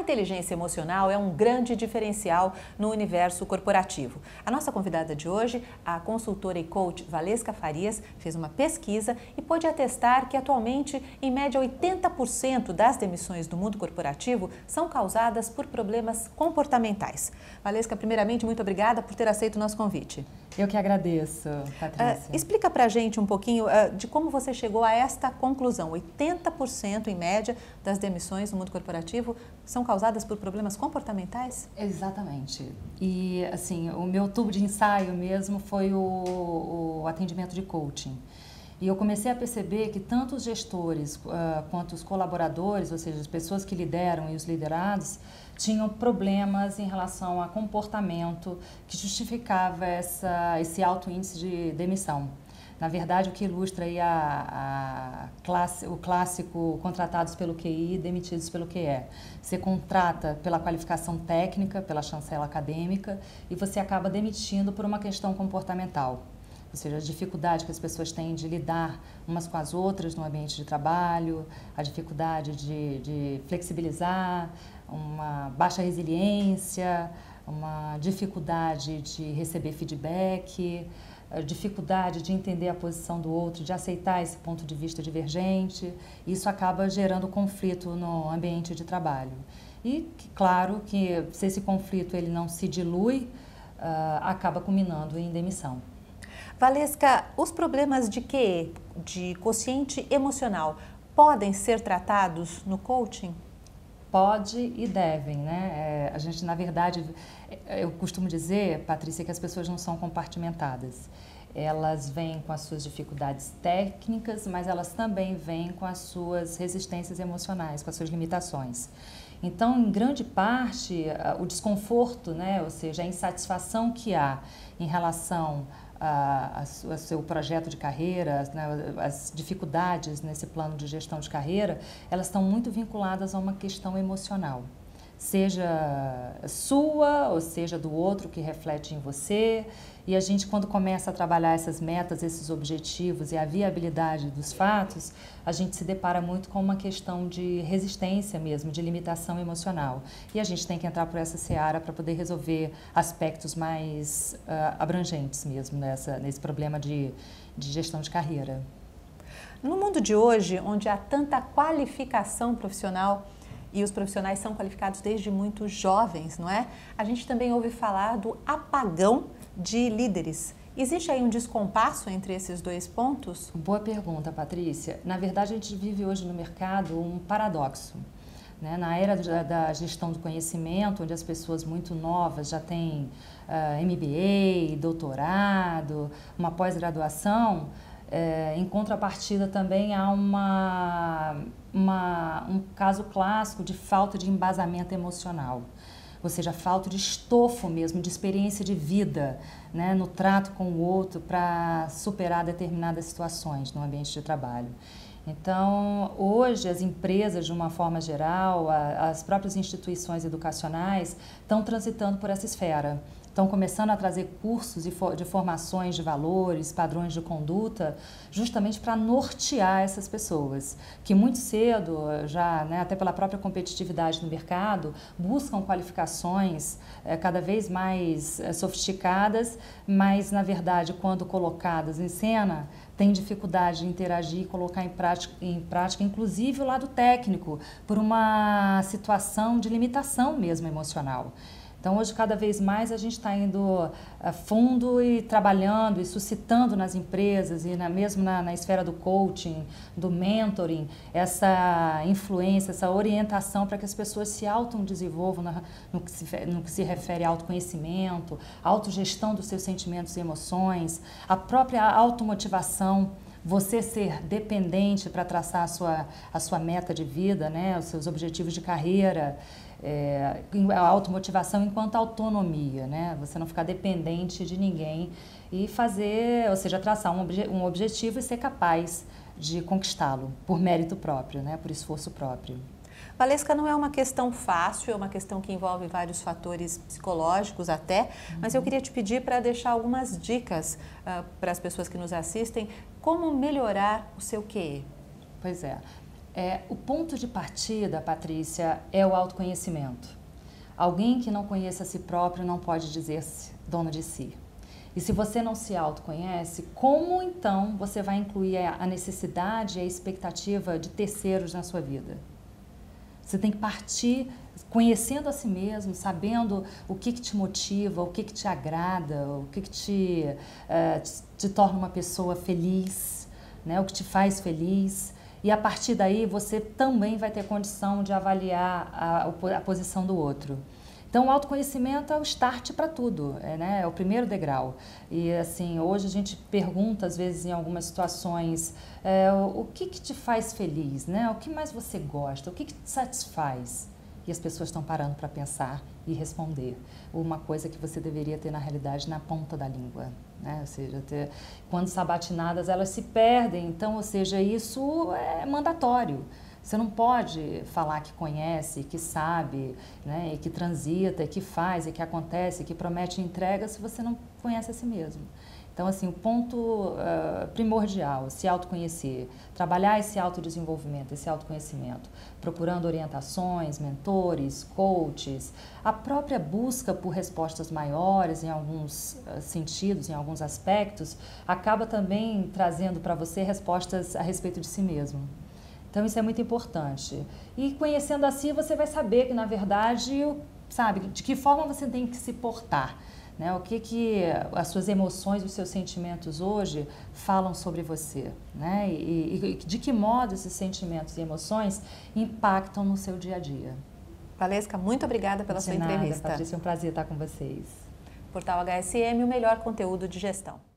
inteligência emocional é um grande diferencial no universo corporativo. A nossa convidada de hoje, a consultora e coach Valesca Farias, fez uma pesquisa e pôde atestar que atualmente, em média, 80% das demissões do mundo corporativo são causadas por problemas comportamentais. Valesca, primeiramente, muito obrigada por ter aceito o nosso convite. Eu que agradeço, Patrícia. Explica pra gente um pouquinho de como você chegou a esta conclusão. 80% em média das demissões no mundo corporativo são causadas por problemas comportamentais? Exatamente. E assim, o meu tubo de ensaio mesmo foi o atendimento de coaching. E eu comecei a perceber que tanto os gestores quanto os colaboradores, ou seja, as pessoas que lideram e os liderados, tinham problemas em relação a comportamento que justificava esse alto índice de demissão. Na verdade, o que ilustra aí o clássico contratados pelo QI, demitidos pelo QE. Você contrata pela qualificação técnica, pela chancela acadêmica, e você acaba demitindo por uma questão comportamental. Ou seja, a dificuldade que as pessoas têm de lidar umas com as outras no ambiente de trabalho, a dificuldade de flexibilizar, uma baixa resiliência, uma dificuldade de receber feedback, a dificuldade de entender a posição do outro, de aceitar esse ponto de vista divergente. Isso acaba gerando conflito no ambiente de trabalho. E, claro, que se esse conflito ele não se dilui, acaba culminando em demissão. Valesca, os problemas de QE, de quociente emocional, podem ser tratados no coaching? Pode e devem, né? A gente, na verdade, eu costumo dizer, Patrícia, que as pessoas não são compartimentadas. Elas vêm com as suas dificuldades técnicas, mas elas também vêm com as suas resistências emocionais, com as suas limitações. Então, em grande parte, o desconforto, né? Ou seja, a insatisfação que há em relação ao seu projeto de carreira, né, as dificuldades nesse plano de gestão de carreira, elas estão muito vinculadas a uma questão emocional. Seja sua ou seja do outro que reflete em você. E a gente, quando começa a trabalhar essas metas, esses objetivos e a viabilidade dos fatos, a gente se depara muito com uma questão de resistência mesmo, de limitação emocional. E a gente tem que entrar por essa seara para poder resolver aspectos mais abrangentes mesmo nesse problema de gestão de carreira. No mundo de hoje, onde há tanta qualificação profissional, e os profissionais são qualificados desde muito jovens, não é? A gente também ouve falar do apagão de líderes. Existe aí um descompasso entre esses dois pontos? Boa pergunta, Patrícia. Na verdade, a gente vive hoje no mercado um paradoxo. Né? Na era da gestão do conhecimento, onde as pessoas muito novas já têm MBA, doutorado, uma pós-graduação, em contrapartida também há um caso clássico de falta de embasamento emocional, ou seja, falta de estofo mesmo, de experiência de vida, né, no trato com o outro para superar determinadas situações no ambiente de trabalho. Então, hoje as empresas, de uma forma geral, as próprias instituições educacionais estão transitando por essa esfera. Estão começando a trazer cursos de formações de valores, padrões de conduta, justamente para nortear essas pessoas, que muito cedo, já, né, até pela própria competitividade no mercado, buscam qualificações cada vez mais sofisticadas, mas, na verdade, quando colocadas em cena, têm dificuldade de interagir e colocar em prática, inclusive o lado técnico, por uma situação de limitação mesmo emocional. Então, hoje, cada vez mais, a gente está indo a fundo e trabalhando e suscitando nas empresas e mesmo na esfera do coaching, do mentoring, essa influência, essa orientação para que as pessoas se autodesenvolvam no que se refere a autoconhecimento, autogestão dos seus sentimentos e emoções, a própria automotivação. Você ser dependente para traçar a sua meta de vida, né, os seus objetivos de carreira, a automotivação enquanto autonomia, né? Você não ficar dependente de ninguém e fazer, ou seja, traçar um objetivo e ser capaz de conquistá-lo por mérito próprio, né? Por esforço próprio. Valesca, não é uma questão fácil, é uma questão que envolve vários fatores psicológicos até, mas eu queria te pedir para deixar algumas dicas para as pessoas que nos assistem, como melhorar o seu QE. Pois é. O ponto de partida, Patrícia, é o autoconhecimento. Alguém que não conheça a si próprio não pode dizer-se dono de si. E se você não se autoconhece, como então você vai incluir a necessidade e a expectativa de terceiros na sua vida? Você tem que partir conhecendo a si mesmo, sabendo o que te motiva, o que te agrada, o que te torna uma pessoa feliz, né? O que te faz feliz. E a partir daí você também vai ter condição de avaliar a posição do outro. Então, o autoconhecimento é o start para tudo, né? É o primeiro degrau. E, assim, hoje a gente pergunta, às vezes, em algumas situações, o que te faz feliz, né? O que mais você gosta, o que te satisfaz? E as pessoas estão parando para pensar e responder. Uma coisa que você deveria ter, na realidade, na ponta da língua, né? Ou seja, quando sabatinadas, elas se perdem. Então, ou seja, isso é mandatório. Você não pode falar que conhece, que sabe, né, e que transita, e que faz, e que acontece, e que promete e entrega se você não conhece a si mesmo. Então, assim, o ponto primordial, se autoconhecer, trabalhar esse autodesenvolvimento, esse autoconhecimento, procurando orientações, mentores, coaches, a própria busca por respostas maiores em alguns sentidos, em alguns aspectos, acaba também trazendo para você respostas a respeito de si mesmo. Então, isso é muito importante. E conhecendo a si, você vai saber que, na verdade, sabe, de que forma você tem que se portar, né? O que as suas emoções, os seus sentimentos hoje falam sobre você, né? E de que modo esses sentimentos e emoções impactam no seu dia a dia. Valesca, muito obrigada pela sua entrevista. Patrícia, é um prazer estar com vocês. Portal HSM, o melhor conteúdo de gestão.